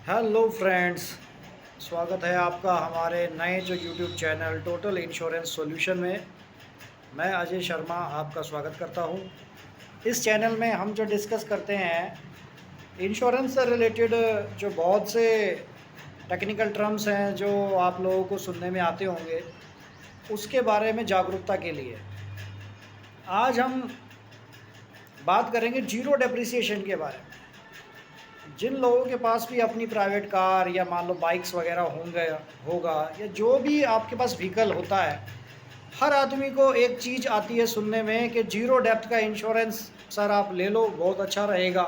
Hello friends, स्वागत है आपका हमारे नए जो YouTube channel total insurance solution में। मैं अजय शर्मा आपका स्वागत करता हूं। इस चैनल में हम जो डिस्कस करते हैं इंश्योरेंस से रिलेटेड जो बहुत से टेक्निकल टर्म्स हैं जो आप लोगों को सुनने में आते होंगे, उसके बारे में जागरूकता के लिए आज हम बात करेंगे जीरो डेप्रिसिएशन के बारे में। जिन लोगों के पास भी अपनी प्राइवेट कार या मान लो बाइक्स वगैरह होगा या जो भी आपके पास व्हीकल होता है, हर आदमी को एक चीज़ आती है सुनने में कि जीरो डेप्थ का इंश्योरेंस सर आप ले लो, बहुत अच्छा रहेगा।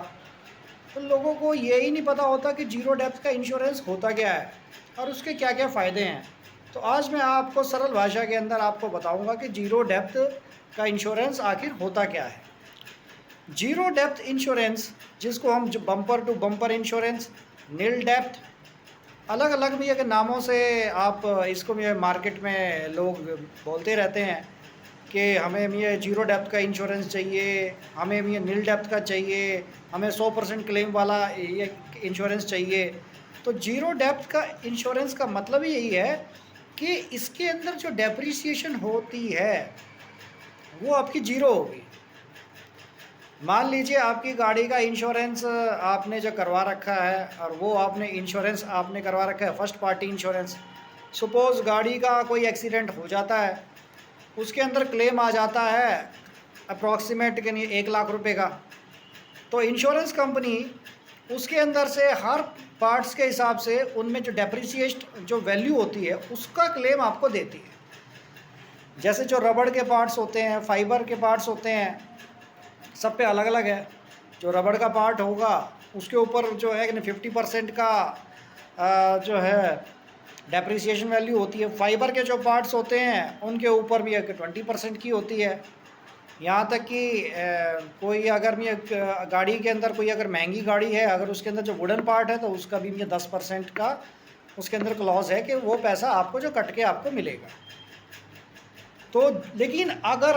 तो लोगों को यही नहीं पता होता कि जीरो डेप्थ का इंश्योरेंस होता क्या है और उसके क्या क्या फ़ायदे हैं। तो आज मैं आपको सरल भाषा के अंदर आपको बताऊंगा कि जीरो डेप्थ का इंश्योरेंस आखिर होता क्या है। जीरो डेप्थ इंश्योरेंस, जिसको हम bumper to bumper insurance, nil depth, अलग अलग भी अगर नामों से आप इसको भी मार्केट में लोग बोलते रहते हैं कि हमें ये जीरो डेप्थ का इंश्योरेंस चाहिए, हमें ये नील डेप्थ का चाहिए, हमें 100% क्लेम वाला ये इंश्योरेंस चाहिए। तो जीरो डेप्थ का इंश्योरेंस का मतलब ही यही है कि इसके अंदर जो डेप्रिसिएशन होती है वो आपकी जीरो होगी। मान लीजिए आपकी गाड़ी का इंश्योरेंस आपने जो करवा रखा है और वो आपने इंश्योरेंस आपने करवा रखा है फर्स्ट पार्टी इंश्योरेंस। सपोज़ गाड़ी का कोई एक्सीडेंट हो जाता है, उसके अंदर क्लेम आ जाता है अप्रॉक्सीमेट के लिए 1 लाख रुपए का। तो इंश्योरेंस कंपनी उसके अंदर से हर पार्ट्स के हिसाब से उनमें जो डेप्रिसिएशन जो वैल्यू होती है उसका क्लेम आपको देती है। जैसे जो रबड़ के पार्ट्स होते हैं, फाइबर के पार्ट्स होते हैं, सब पे अलग अलग है। जो रबड़ का पार्ट होगा उसके ऊपर जो है कि 50% का जो है डेप्रिसिएशन वैल्यू होती है। फाइबर के जो पार्ट्स होते हैं उनके ऊपर भी 20% की होती है। यहाँ तक कि कोई अगर मैं गाड़ी के अंदर कोई अगर महंगी गाड़ी है, अगर उसके अंदर जो वुडन पार्ट है तो उसका भी 10% का उसके अंदर क्लॉज है कि वो पैसा आपको जो कट के आपको मिलेगा। तो लेकिन अगर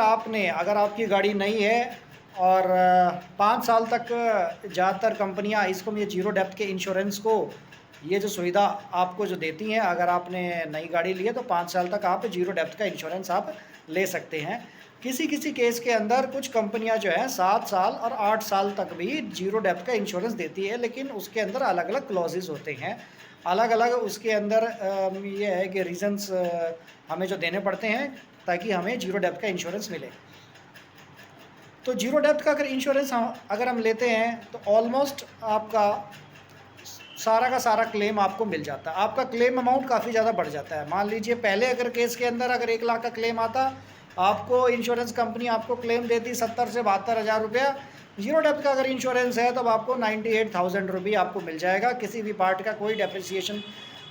आपकी गाड़ी नहीं है और 5 साल तक ज़्यादातर कंपनियां इसको ये जीरो डेप्थ के इंश्योरेंस को ये जो सुविधा आपको जो देती हैं, अगर आपने नई गाड़ी ली है तो 5 साल तक आप जीरो डेप्थ का इंश्योरेंस आप ले सकते हैं। किसी किसी केस के अंदर कुछ कंपनियां जो है 7 साल और 8 साल तक भी जीरो डेप्थ का इंश्योरेंस देती है, लेकिन उसके अंदर अलग अलग क्लॉजेज होते हैं, अलग अलग उसके अंदर ये है कि रीज़न्स हमें जो देने पड़ते हैं ताकि हमें जीरो डेप्थ का इंश्योरेंस मिले। तो जीरो डेप्थ का अगर इंश्योरेंस अगर हम लेते हैं तो ऑलमोस्ट आपका सारा का सारा क्लेम आपको मिल जाता है। आपका क्लेम अमाउंट काफ़ी ज़्यादा बढ़ जाता है। मान लीजिए पहले अगर केस के अंदर अगर 1 लाख का क्लेम आता, आपको इंश्योरेंस कंपनी आपको क्लेम देती 70 से 72 हज़ार रुपया। जीरो डेप्थ का अगर इंश्योरेंस है तब आपको 98,000 रुपये आपको मिल जाएगा। किसी भी पार्ट का कोई डेप्रिसिएशन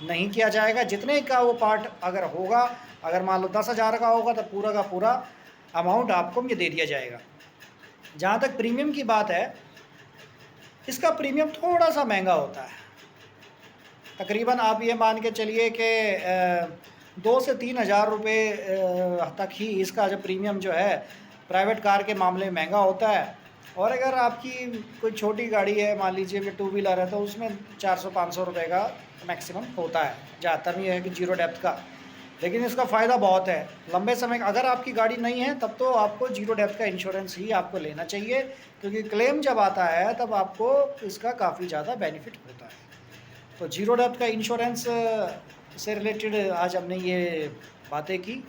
नहीं किया जाएगा। जितने का वो पार्ट अगर होगा, अगर मान लो 10,000 का होगा तो पूरा का पूरा अमाउंट आपको ये दे दिया जाएगा। जहाँ तक प्रीमियम की बात है, इसका प्रीमियम थोड़ा सा महंगा होता है। तकरीबन आप ये मान के चलिए कि 2 से 3 हज़ार रुपये तक ही इसका जो प्रीमियम जो है प्राइवेट कार के मामले में महंगा होता है। और अगर आपकी कोई छोटी गाड़ी है, मान लीजिए कि 2 व्हीलर है, तो उसमें 400-500 रुपये का मैक्सिमम होता है। ज़्यादातर ये है कि जीरो डेप्थ का, लेकिन इसका फ़ायदा बहुत है लंबे समय। अगर आपकी गाड़ी नहीं है तब तो आपको जीरो डेप्थ का इंश्योरेंस ही आपको लेना चाहिए, क्योंकि क्लेम जब आता है तब आपको इसका काफ़ी ज़्यादा बेनिफिट होता है। तो जीरो डेप्थ का इंश्योरेंस से रिलेटेड आज हमने ये बातें की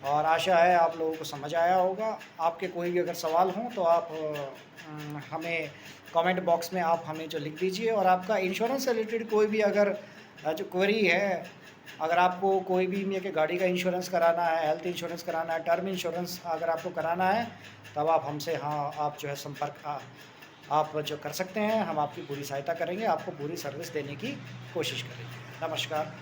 और आशा है आप लोगों को समझ आया होगा। आपके कोई भी अगर सवाल हों तो आप हमें कमेंट बॉक्स में आप हमें जो लिख दीजिए। और आपका इंश्योरेंस से रिलेटेड कोई भी अगर जो क्वेरी है, अगर आपको कोई भी ये कि गाड़ी का इंश्योरेंस कराना है, हेल्थ इंश्योरेंस कराना है, टर्म इंश्योरेंस अगर आपको कराना है, तब आप हमसे आप जो है संपर्क आप जो कर सकते हैं। हम आपकी पूरी सहायता करेंगे, आपको पूरी सर्विस देने की कोशिश करेंगे। नमस्कार।